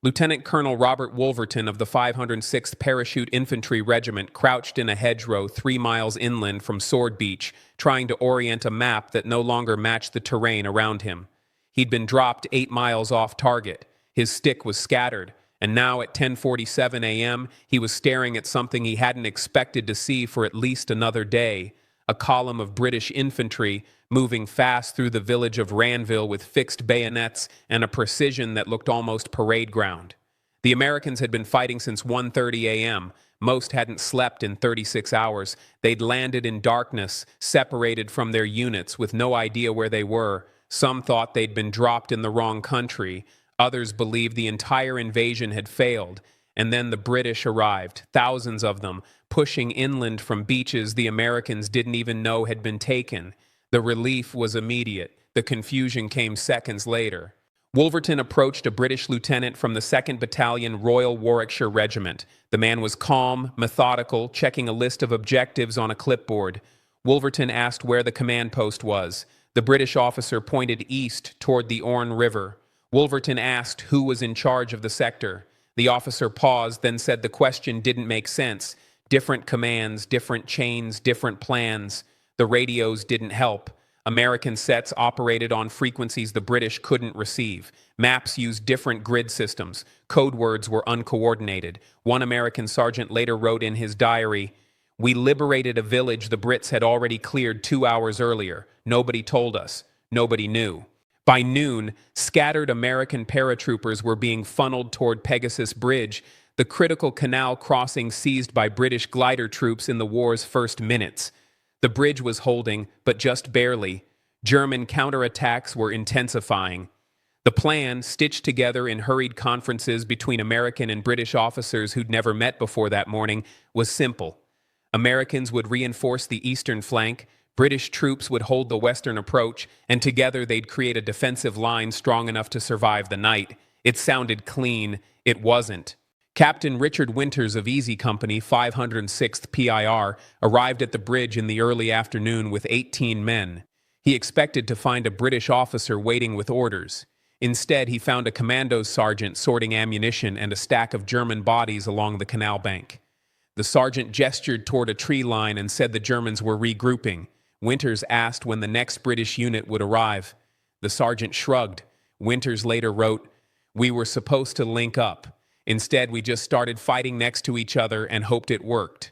Lieutenant Colonel Robert Wolverton of the 506th Parachute Infantry Regiment crouched in a hedgerow 3 miles inland from Sword Beach, trying to orient a map that no longer matched the terrain around him. He'd been dropped 8 miles off target. His stick was scattered, and now at 10:47 a.m., he was staring at something he hadn't expected to see for at least another day: a column of British infantry moving fast through the village of Ranville with fixed bayonets and a precision that looked almost parade ground. The Americans had been fighting since 1:30 a.m. Most hadn't slept in 36 hours. They'd landed in darkness, separated from their units with no idea where they were. Some thought they'd been dropped in the wrong country. Others believed the entire invasion had failed. And then the British arrived, thousands of them, pushing inland from beaches the Americans didn't even know had been taken. The relief was immediate. The confusion came seconds later. Wolverton approached a British lieutenant from the 2nd Battalion Royal Warwickshire Regiment. The man was calm, methodical, checking a list of objectives on a clipboard. Wolverton asked where the command post was. The British officer pointed east toward the Orne River. Wolverton asked who was in charge of the sector. The officer paused, then said the question didn't make sense. Different commands, different chains, different plans. The radios didn't help. American sets operated on frequencies the British couldn't receive. Maps used different grid systems. Code words were uncoordinated. One American sergeant later wrote in his diary, "We liberated a village the Brits had already cleared 2 hours earlier. Nobody told us. Nobody knew." By noon, scattered American paratroopers were being funneled toward Pegasus Bridge, the critical canal crossing seized by British glider troops in the war's first minutes. The bridge was holding, but just barely. German counterattacks were intensifying. The plan, stitched together in hurried conferences between American and British officers who'd never met before that morning, was simple. Americans would reinforce the eastern flank, British troops would hold the western approach, and together they'd create a defensive line strong enough to survive the night. It sounded clean. It wasn't. Captain Richard Winters of Easy Company, 506th PIR, arrived at the bridge in the early afternoon with 18 men. He expected to find a British officer waiting with orders. Instead, he found a commando sergeant sorting ammunition and a stack of German bodies along the canal bank. The sergeant gestured toward a tree line and said the Germans were regrouping. Winters asked when the next British unit would arrive. The sergeant shrugged. Winters later wrote, "We were supposed to link up. Instead, we just started fighting next to each other and hoped it worked."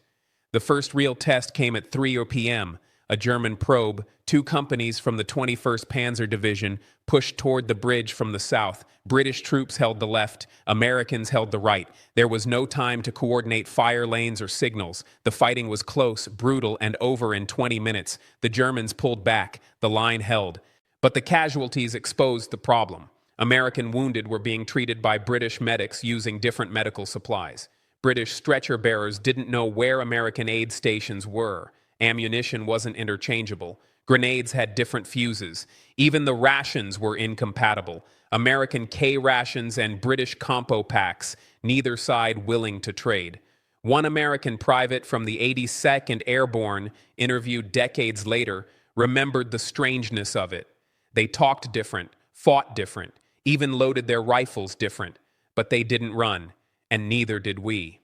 The first real test came at 3 p.m. A German probe, 2 companies from the 21st Panzer Division, pushed toward the bridge from the south. British troops held the left. Americans held the right. There was no time to coordinate fire lanes or signals. The fighting was close, brutal, and over in 20 minutes. The Germans pulled back. The line held. But the casualties exposed the problem. American wounded were being treated by British medics using different medical supplies. British stretcher bearers didn't know where American aid stations were. Ammunition wasn't interchangeable. Grenades had different fuses. Even the rations were incompatible. American K rations and British compo packs, neither side willing to trade. One American private from the 82nd Airborne, interviewed decades later, remembered the strangeness of it. They talked different, fought different, even loaded their rifles different, but they didn't run, and neither did we.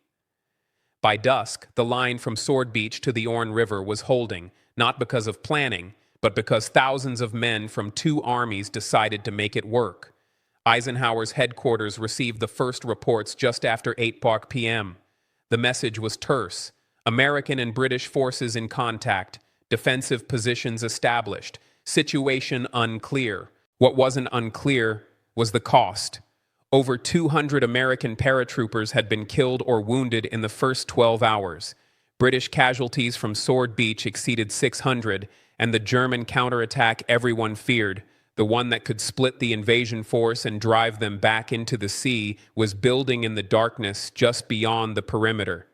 By dusk, the line from Sword Beach to the Orne River was holding, not because of planning, but because thousands of men from 2 armies decided to make it work. Eisenhower's headquarters received the first reports just after 8 p.m. The message was terse. American and British forces in contact, defensive positions established, situation unclear. What wasn't unclear was the cost. Over 200 American paratroopers had been killed or wounded in the first 12 hours. British casualties from Sword Beach exceeded 600, and the German counterattack everyone feared, the one that could split the invasion force and drive them back into the sea, was building in the darkness just beyond the perimeter.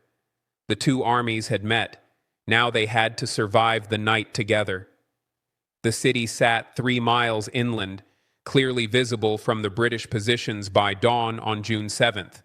The 2 armies had met. Now they had to survive the night together. The city sat 3 miles inland, clearly visible from the British positions by dawn on June 7th.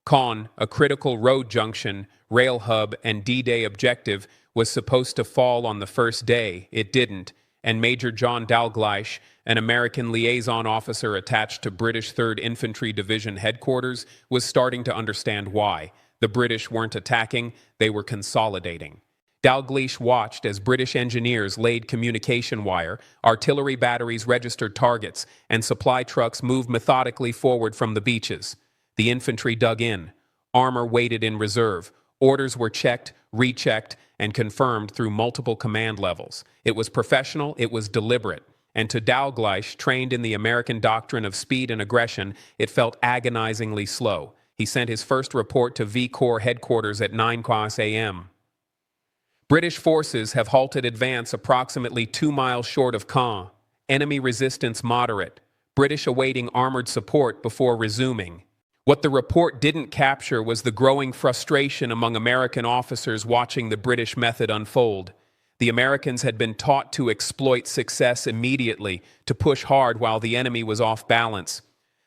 Caen, a critical road junction, rail hub, and D-Day objective, was supposed to fall on the first day. It didn't, and Major John Dalgleish, an American liaison officer attached to British 3rd Infantry Division headquarters, was starting to understand why. The British weren't attacking, they were consolidating. Dalgleish watched as British engineers laid communication wire, artillery batteries registered targets, and supply trucks moved methodically forward from the beaches. The infantry dug in. Armor waited in reserve. Orders were checked, rechecked, and confirmed through multiple command levels. It was professional, it was deliberate. And to Dalgleish, trained in the American doctrine of speed and aggression, it felt agonizingly slow. He sent his first report to V Corps headquarters at 9 a.m. British forces have halted advance approximately 2 miles short of Caen. Enemy resistance moderate. British awaiting armored support before resuming. What the report didn't capture was the growing frustration among American officers watching the British method unfold. The Americans had been taught to exploit success immediately, to push hard while the enemy was off balance.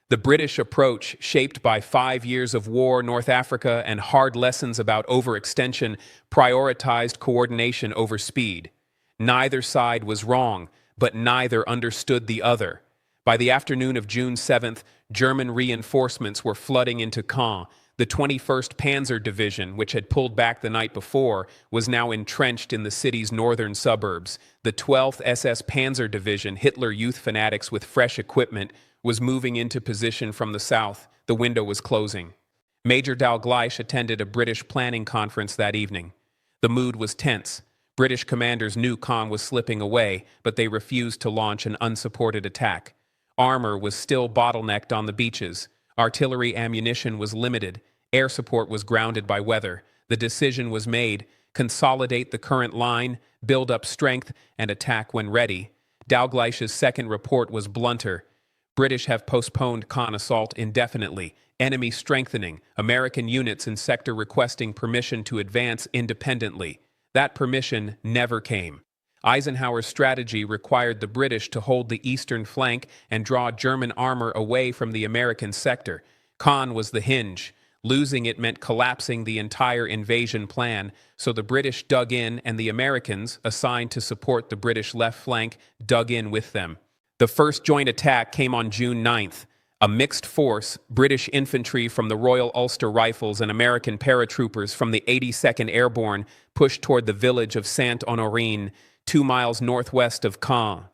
The British approach, shaped by 5 years of war, North Africa, and hard lessons about overextension, prioritized coordination over speed. Neither side was wrong, but neither understood the other. By the afternoon of June 7th, German reinforcements were flooding into Caen. The 21st Panzer Division, which had pulled back the night before, was now entrenched in the city's northern suburbs. The 12th SS Panzer Division, Hitler Youth fanatics with fresh equipment, was moving into position from the south. The window was closing. Major Dalgleish attended a British planning conference that evening. The mood was tense. British commanders knew Caen was slipping away, but they refused to launch an unsupported attack. Armor was still bottlenecked on the beaches. Artillery ammunition was limited. Air support was grounded by weather. The decision was made: consolidate the current line, build up strength, and attack when ready. Dalgleish's second report was blunter. British have postponed Caen assault indefinitely. Enemy strengthening. American units in sector requesting permission to advance independently. That permission never came. Eisenhower's strategy required the British to hold the eastern flank and draw German armor away from the American sector. Caen was the hinge. Losing it meant collapsing the entire invasion plan, so the British dug in and the Americans, assigned to support the British left flank, dug in with them. The first joint attack came on June 9th. A mixed force, British infantry from the Royal Ulster Rifles and American paratroopers from the 82nd Airborne, pushed toward the village of Saint-Honorine, 2 miles northwest of Caen.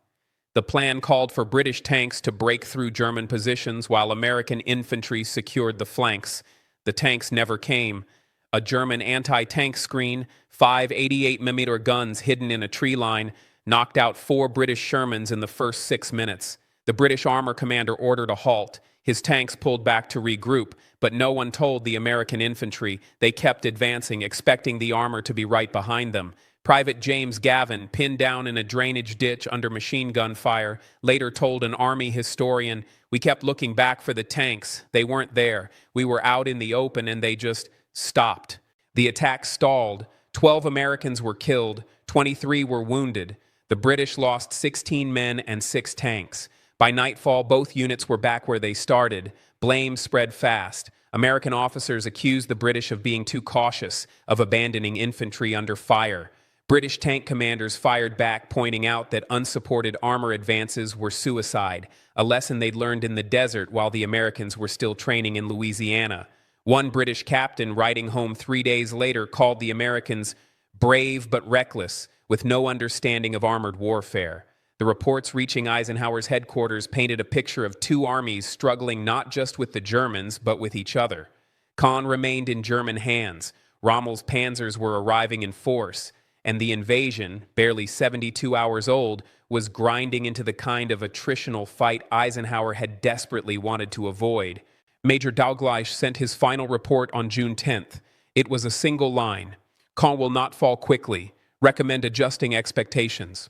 The plan called for British tanks to break through German positions while American infantry secured the flanks. The tanks never came. A German anti-tank screen, 5 88mm guns hidden in a tree line, knocked out 4 British Shermans in the first 6 minutes. The British armor commander ordered a halt. His tanks pulled back to regroup, but no one told the American infantry. They kept advancing, expecting the armor to be right behind them. Private James Gavin, pinned down in a drainage ditch under machine gun fire, later told an army historian, "We kept looking back for the tanks. They weren't there. We were out in the open and they just stopped." The attack stalled. 12 Americans were killed. 23 were wounded. The British lost 16 men and 6 tanks. By nightfall, both units were back where they started. Blame spread fast. American officers accused the British of being too cautious, of abandoning infantry under fire. British tank commanders fired back, pointing out that unsupported armor advances were suicide, a lesson they'd learned in the desert while the Americans were still training in Louisiana. One British captain, writing home 3 days later, called the Americans brave but reckless, with no understanding of armored warfare. The reports reaching Eisenhower's headquarters painted a picture of 2 armies struggling not just with the Germans, but with each other. Caen remained in German hands. Rommel's panzers were arriving in force, and the invasion, barely 72 hours old, was grinding into the kind of attritional fight Eisenhower had desperately wanted to avoid. Major Dalgleish sent his final report on June 10th. It was a single line: "Caen will not fall quickly. Recommend adjusting expectations."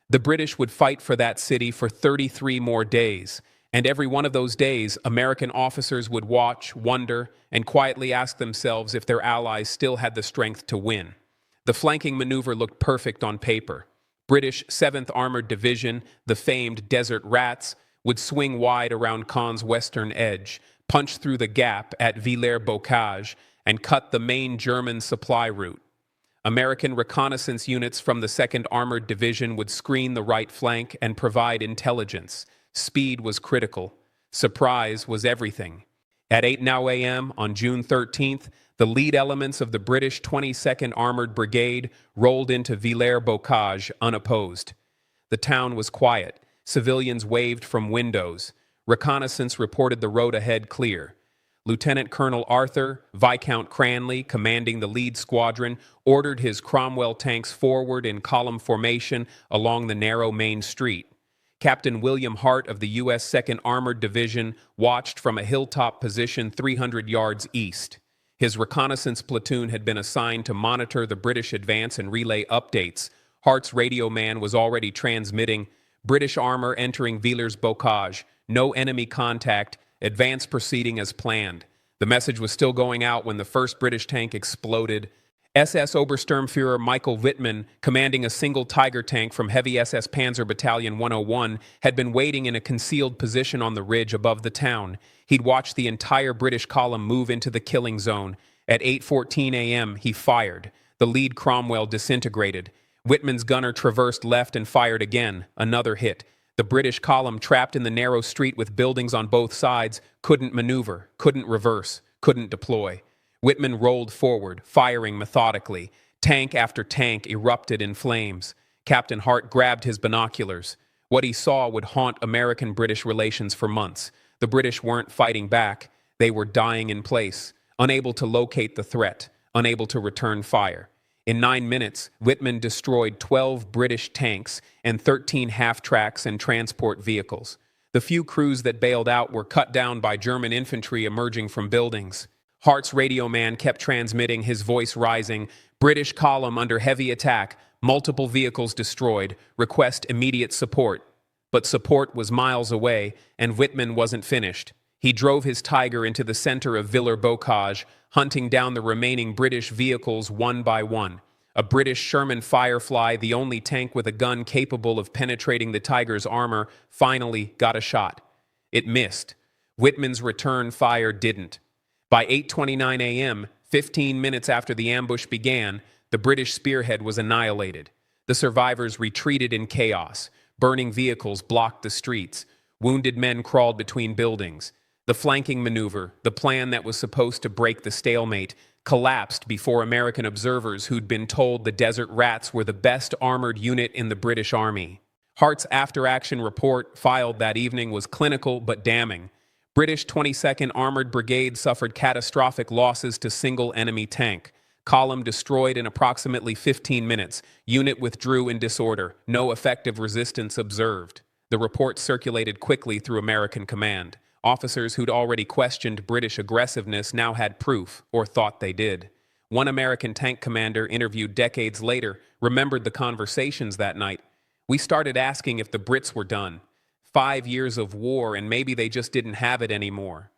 The British would fight for that city for 33 more days, and every one of those days, American officers would watch, wonder, and quietly ask themselves if their allies still had the strength to win. The flanking maneuver looked perfect on paper. British 7th Armored Division, the famed Desert Rats, would swing wide around Caen's western edge, punch through the gap at Villers-Bocage, and cut the main German supply route. American reconnaissance units from the 2nd Armored Division would screen the right flank and provide intelligence. Speed was critical. Surprise was everything. At 8 now a.m. on June 13th, the lead elements of the British 22nd Armored Brigade rolled into Villers-Bocage unopposed. The town was quiet. Civilians waved from windows. Reconnaissance reported the road ahead clear. Lieutenant Colonel Arthur, Viscount Cranley, commanding the lead squadron, ordered his Cromwell tanks forward in column formation along the narrow main street. Captain William Hart of the U.S. 2nd Armored Division watched from a hilltop position 300 yards east. His reconnaissance platoon had been assigned to monitor the British advance and relay updates. Hart's radio man was already transmitting, "British armor entering Villers-Bocage. No enemy contact. Advance proceeding as planned." The message was still going out when the first British tank exploded. SS Obersturmführer Michael Wittmann, commanding a single Tiger tank from Heavy SS Panzer Battalion 101, had been waiting in a concealed position on the ridge above the town. He'd watched the entire British column move into the killing zone. At 8:14 a.m., he fired. The lead Cromwell disintegrated. Wittmann's gunner traversed left and fired again. Another hit. The British column, trapped in the narrow street with buildings on both sides, couldn't maneuver, couldn't reverse, couldn't deploy. Wittmann rolled forward, firing methodically. Tank after tank erupted in flames. Captain Hart grabbed his binoculars. What he saw would haunt American-British relations for months. The British weren't fighting back. They were dying in place, unable to locate the threat, unable to return fire. In 9 minutes, Wittmann destroyed 12 British tanks and 13 half-tracks and transport vehicles. The few crews that bailed out were cut down by German infantry emerging from buildings. Hart's radio man kept transmitting, his voice rising. "British column under heavy attack. Multiple vehicles destroyed. Request immediate support." But support was miles away, and Wittmann wasn't finished. He drove his Tiger into the center of Villers-Bocage, hunting down the remaining British vehicles one by one. A British Sherman Firefly, the only tank with a gun capable of penetrating the Tiger's armor, finally got a shot. It missed. Wittmann's return fire didn't. By 8:29 a.m., 15 minutes after the ambush began, the British spearhead was annihilated. The survivors retreated in chaos. Burning vehicles blocked the streets. Wounded men crawled between buildings. The flanking maneuver, the plan that was supposed to break the stalemate, collapsed before American observers who'd been told the Desert Rats were the best armored unit in the British Army. Hart's after-action report, filed that evening, was clinical but damning. British 22nd Armored Brigade suffered catastrophic losses to single enemy tank. Column destroyed in approximately 15 minutes. Unit withdrew in disorder. No effective resistance observed. The report circulated quickly through American command. Officers who'd already questioned British aggressiveness now had proof, or thought they did. One American tank commander, interviewed decades later, remembered the conversations that night. "We started asking if the Brits were done. 5 years of war, and maybe they just didn't have it anymore."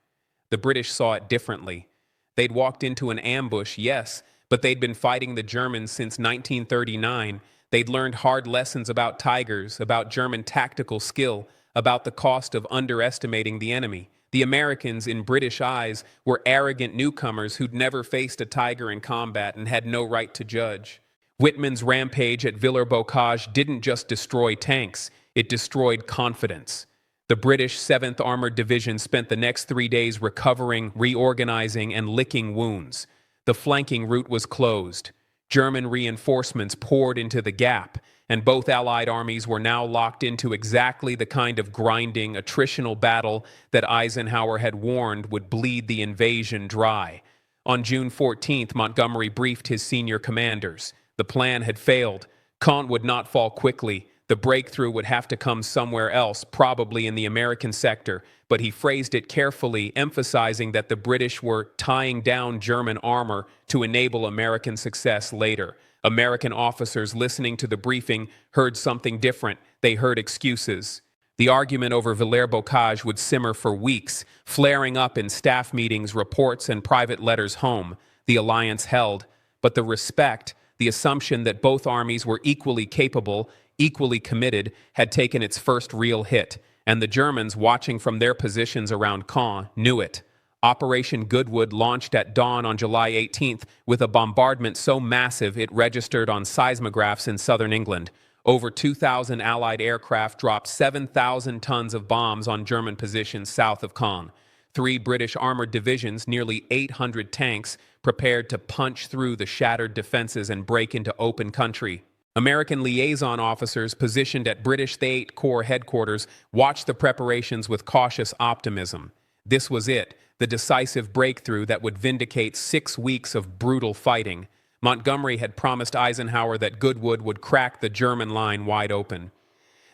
The British saw it differently. They'd walked into an ambush, yes, but they'd been fighting the Germans since 1939. They'd learned hard lessons about Tigers, about German tactical skill, about the cost of underestimating the enemy. The Americans, in British eyes, were arrogant newcomers who'd never faced a Tiger in combat and had no right to judge. Wittmann's rampage at Villers-Bocage didn't just destroy tanks, it destroyed confidence. The British 7th Armored Division spent the next 3 days recovering, reorganizing, and licking wounds. The flanking route was closed. German reinforcements poured into the gap, and both Allied armies were now locked into exactly the kind of grinding, attritional battle that Eisenhower had warned would bleed the invasion dry. On June 14th, Montgomery briefed his senior commanders. The plan had failed. Caen would not fall quickly. The breakthrough would have to come somewhere else, probably in the American sector, but he phrased it carefully, emphasizing that the British were tying down German armor to enable American success later. American officers listening to the briefing heard something different. They heard excuses. The argument over Villers-Bocage would simmer for weeks, flaring up in staff meetings, reports, and private letters home. The alliance held, but the respect, the assumption that both armies were equally capable, equally committed, had taken its first real hit, and the Germans, watching from their positions around Caen, knew it. Operation Goodwood launched at dawn on July 18th with a bombardment so massive it registered on seismographs in southern England. Over 2,000 Allied aircraft dropped 7,000 tons of bombs on German positions south of Caen. 3 British armored divisions, nearly 800 tanks, prepared to punch through the shattered defenses and break into open country. American liaison officers positioned at British 8th Corps headquarters watched the preparations with cautious optimism. This was it, the decisive breakthrough that would vindicate 6 weeks of brutal fighting. Montgomery had promised Eisenhower that Goodwood would crack the German line wide open.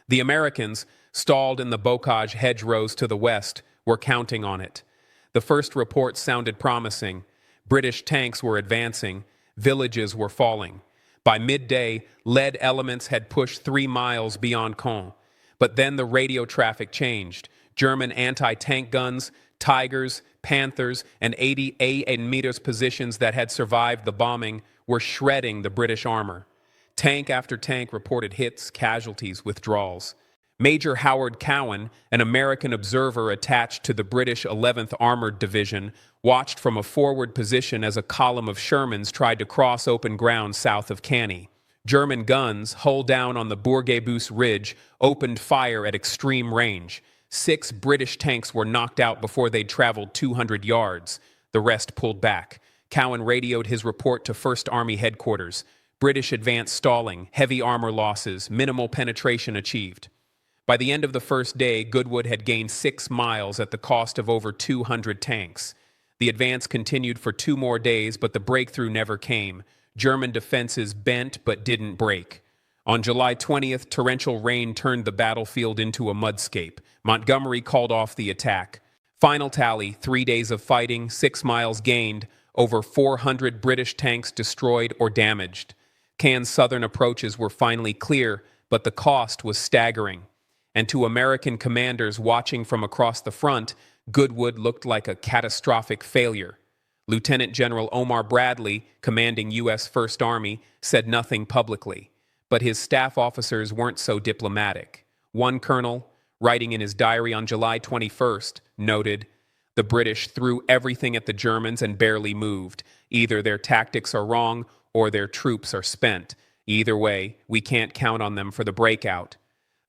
The Americans, stalled in the Bocage hedgerows to the west, were counting on it. The first reports sounded promising. British tanks were advancing. Villages were falling. By midday, lead elements had pushed 3 miles beyond Caen. But then the radio traffic changed. German anti-tank guns, Tigers, Panthers, and 80 A&Meters positions that had survived the bombing were shredding the British armor. Tank after tank reported hits, casualties, withdrawals. Major Howard Cowan, an American observer attached to the British 11th Armored Division, watched from a forward position as a column of Shermans tried to cross open ground south of Canny. German guns, hull down on the Bourguebus Ridge, opened fire at extreme range. 6 British tanks were knocked out before they'd traveled 200 yards. The rest pulled back. Cowan radioed his report to 1st Army headquarters. British advance stalling, heavy armor losses, minimal penetration achieved. By the end of the first day, Goodwood had gained 6 miles at the cost of over 200 tanks. The advance continued for 2 more days, but the breakthrough never came. German defenses bent but didn't break. On July 20th, torrential rain turned the battlefield into a mudscape. Montgomery called off the attack. Final tally, 3 days of fighting, 6 miles gained, over 400 British tanks destroyed or damaged. Caen's southern approaches were finally clear, but the cost was staggering. And to American commanders watching from across the front, Goodwood looked like a catastrophic failure. Lieutenant General Omar Bradley, commanding U.S. First Army, said nothing publicly. But his staff officers weren't so diplomatic. One colonel, writing in his diary on July 21st, noted, "The British threw everything at the Germans and barely moved. Either their tactics are wrong or their troops are spent. Either way, we can't count on them for the breakout."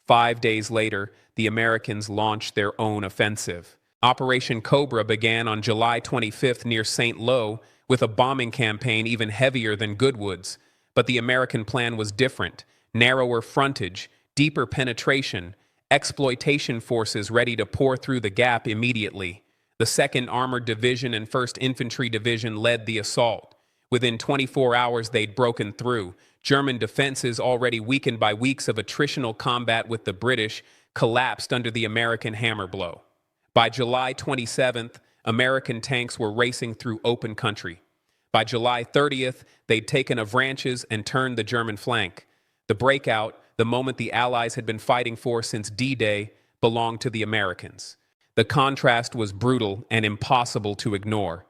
5 days later, the Americans launched their own offensive. Operation Cobra began on July 25th near St. Lo with a bombing campaign even heavier than Goodwood's. But the American plan was different. Narrower frontage, deeper penetration, exploitation forces ready to pour through the gap immediately. The 2nd Armored Division and 1st Infantry Division led the assault. Within 24 hours, they'd broken through. German defenses, already weakened by weeks of attritional combat with the British, collapsed under the American hammer blow. By July 27th, American tanks were racing through open country. By July 30th, they'd taken Avranches and turned the German flank. The breakout, the moment the Allies had been fighting for since D-Day, belonged to the Americans. The contrast was brutal and impossible to ignore.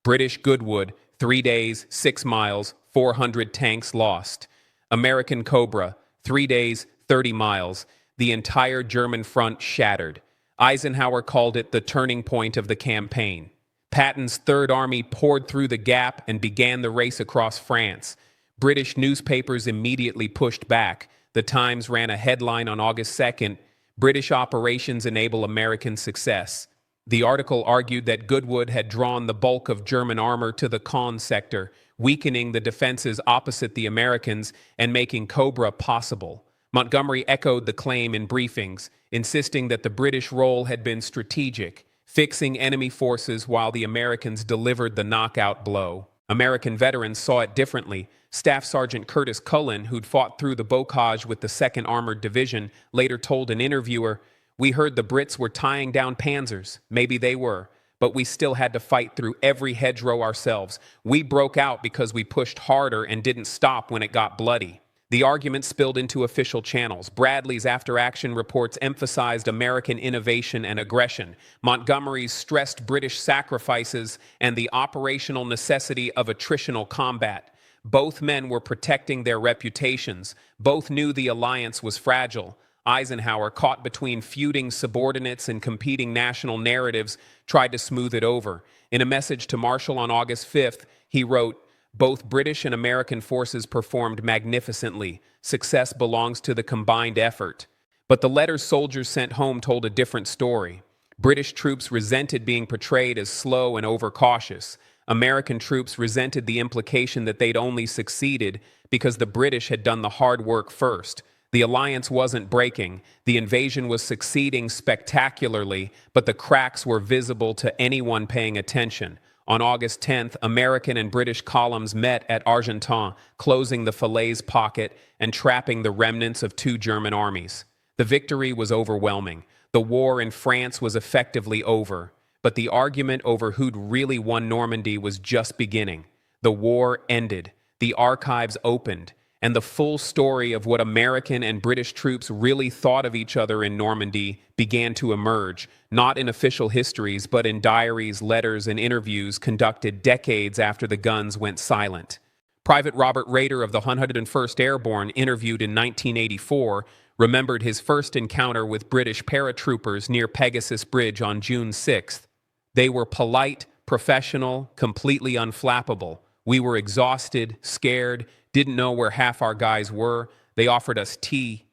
British Goodwood, 3 days, 6 miles, 400 tanks lost. American Cobra, 3 days, 30 miles, the entire German front shattered. Eisenhower called it the turning point of the campaign. Patton's Third Army poured through the gap and began the race across France. British newspapers immediately pushed back. The Times ran a headline on August 2nd, "British operations enable American success." The article argued that Goodwood had drawn the bulk of German armor to the Caen sector, weakening the defenses opposite the Americans and making Cobra possible. Montgomery echoed the claim in briefings, insisting that the British role had been strategic, fixing enemy forces while the Americans delivered the knockout blow. American veterans saw it differently. Staff Sergeant Curtis Cullen, who'd fought through the Bocage with the 2nd Armored Division, later told an interviewer, "We heard the Brits were tying down panzers. Maybe they were. But we still had to fight through every hedgerow ourselves. We broke out because we pushed harder and didn't stop when it got bloody." The argument spilled into official channels. Bradley's after-action reports emphasized American innovation and aggression. Montgomery's stressed British sacrifices and the operational necessity of attritional combat. Both men were protecting their reputations. Both knew the alliance was fragile. Eisenhower, caught between feuding subordinates and competing national narratives, tried to smooth it over. In a message to Marshall on August 5th, he wrote, "Both British and American forces performed magnificently. Success belongs to the combined effort." But the letters soldiers sent home told a different story. British troops resented being portrayed as slow and overcautious. American troops resented the implication that they'd only succeeded because the British had done the hard work first. The alliance wasn't breaking. The invasion was succeeding spectacularly, but the cracks were visible to anyone paying attention. On August 10th, American and British columns met at Argentan, closing the Falaise pocket and trapping the remnants of two German armies. The victory was overwhelming. The war in France was effectively over, but the argument over who'd really won Normandy was just beginning. The war ended, the archives opened, and the full story of what American and British troops really thought of each other in Normandy began to emerge, not in official histories, but in diaries, letters, and interviews conducted decades after the guns went silent. Private Robert Rader of the 101st Airborne, interviewed in 1984, remembered his first encounter with British paratroopers near Pegasus Bridge on June 6th. They were polite, professional, completely unflappable. We were exhausted, scared, didn't know where half our guys were. They offered us tea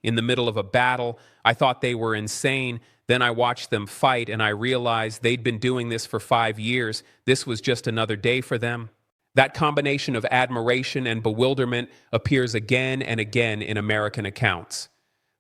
in the middle of a battle. I thought they were insane. Then I watched them fight and I realized they'd been doing this for 5 years. This was just another day for them. That combination of admiration and bewilderment appears again and again in American accounts.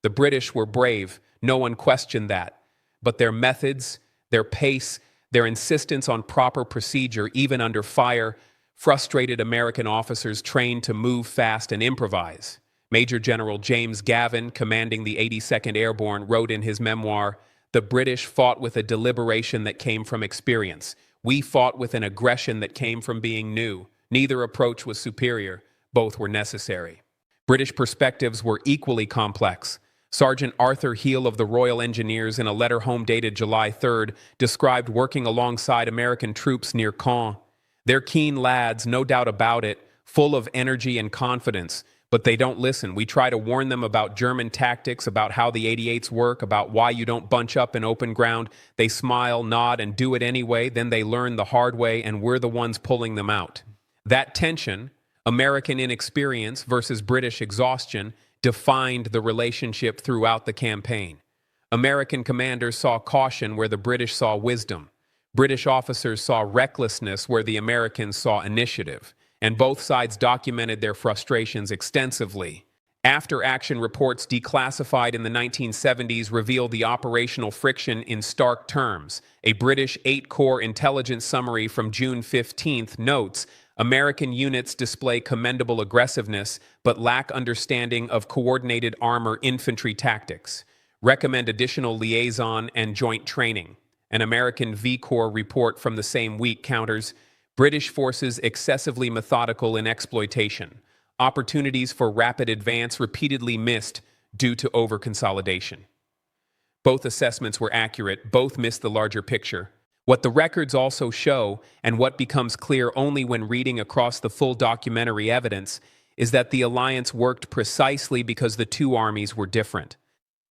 The British were brave, no one questioned that. But their methods, their pace, their insistence on proper procedure, even under fire, frustrated American officers trained to move fast and improvise. Major General James Gavin, commanding the 82nd Airborne, wrote in his memoir, "The British fought with a deliberation that came from experience. We fought with an aggression that came from being new. Neither approach was superior. Both were necessary." British perspectives were equally complex. Sergeant Arthur Heal of the Royal Engineers, in a letter home dated July 3rd, described working alongside American troops near Caen. "They're keen lads, no doubt about it, full of energy and confidence, but they don't listen. We try to warn them about German tactics, about how the 88s work, about why you don't bunch up in open ground. They smile, nod, and do it anyway. Then they learn the hard way, and we're the ones pulling them out." That tension, American inexperience versus British exhaustion, defined the relationship throughout the campaign. American commanders saw caution where the British saw wisdom. British officers saw recklessness where the Americans saw initiative, and both sides documented their frustrations extensively. After-action reports declassified in the 1970s revealed the operational friction in stark terms. A British 8-Corps intelligence summary from June 15th notes, "American units display commendable aggressiveness, but lack understanding of coordinated armor infantry tactics. Recommend additional liaison and joint training." An American V-Corps report from the same week counters, "British forces excessively methodical in exploitation. Opportunities for rapid advance repeatedly missed due to over-consolidation." Both assessments were accurate, both missed the larger picture. What the records also show, and what becomes clear only when reading across the full documentary evidence, is that the alliance worked precisely because the two armies were different.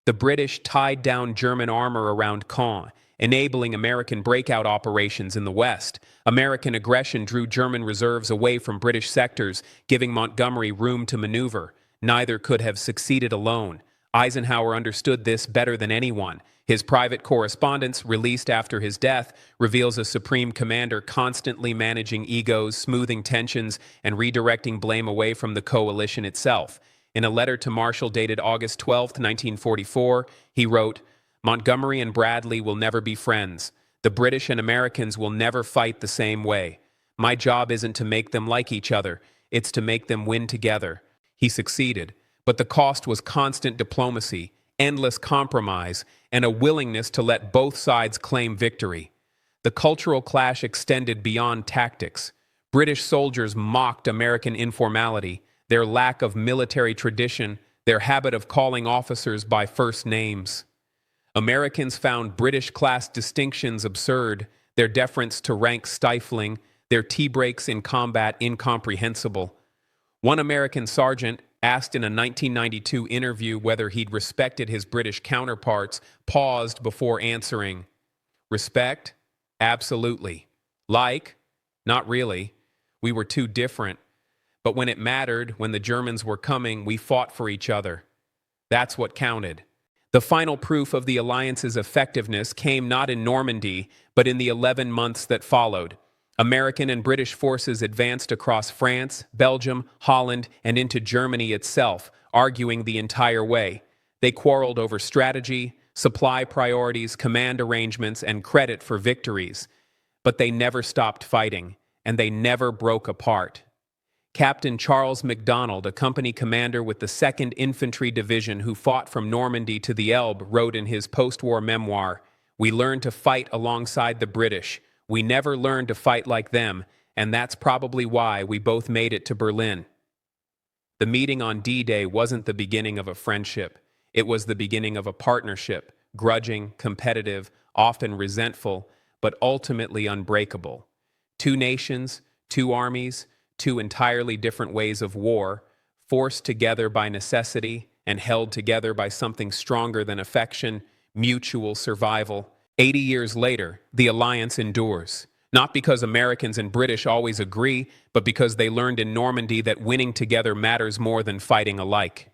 The British tied down German armor around Caen, enabling American breakout operations in the West. American aggression drew German reserves away from British sectors, giving Montgomery room to maneuver. Neither could have succeeded alone. Eisenhower understood this better than anyone. His private correspondence, released after his death, reveals a supreme commander constantly managing egos, smoothing tensions, and redirecting blame away from the coalition itself. In a letter to Marshall dated August 12, 1944, he wrote, "Montgomery and Bradley will never be friends. The British and Americans will never fight the same way. My job isn't to make them like each other, it's to make them win together." He succeeded, but the cost was constant diplomacy, endless compromise, and a willingness to let both sides claim victory. The cultural clash extended beyond tactics. British soldiers mocked American informality, their lack of military tradition, their habit of calling officers by first names. Americans found British-class distinctions absurd, their deference to rank stifling, their tea breaks in combat incomprehensible. One American sergeant, asked in a 1992 interview whether he'd respected his British counterparts, paused before answering, "Respect? Absolutely. Like? Not really. We were too different. But when it mattered, when the Germans were coming, we fought for each other. That's what counted." The final proof of the alliance's effectiveness came not in Normandy, but in the 11 months that followed. American and British forces advanced across France, Belgium, Holland, and into Germany itself, arguing the entire way. They quarreled over strategy, supply priorities, command arrangements, and credit for victories. But they never stopped fighting, and they never broke apart. Captain Charles MacDonald, a company commander with the 2nd Infantry Division who fought from Normandy to the Elbe, wrote in his post-war memoir, "We learned to fight alongside the British. We never learned to fight like them, and that's probably why we both made it to Berlin." The meeting on D-Day wasn't the beginning of a friendship. It was the beginning of a partnership, grudging, competitive, often resentful, but ultimately unbreakable. Two nations, two armies, two entirely different ways of war, forced together by necessity and held together by something stronger than affection, mutual survival. 80 years later, the alliance endures. Not because Americans and British always agree, but because they learned in Normandy that winning together matters more than fighting alike.